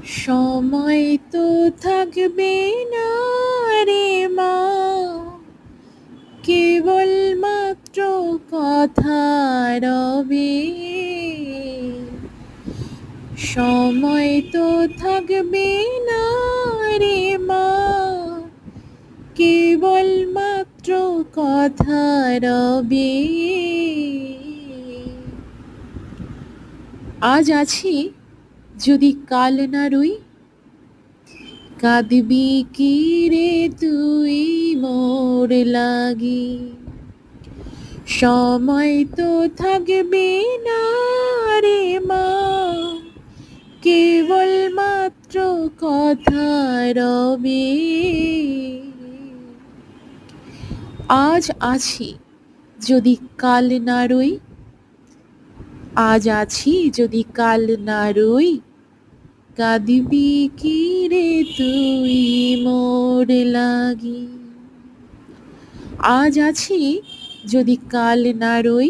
সময় তো থাকবে না রে মা, কেবল মাত্র কথা রবে। সময় তো থাকবে না রে মা, কেবল মাত্র কথা রবে। আজ আছি যদি কাল না রই, কাঁদবি কি রে তুই মোর লাগি। সময় তো থাকবে না রে মা, কেবল মাত্র কথা রবে। আজ আছি যদি কাল না রই, আজ আছি যদি কাল না রই, কাঁদবি কি রে তুই মোর লাগি। আজ আছি যদি কাল না রই,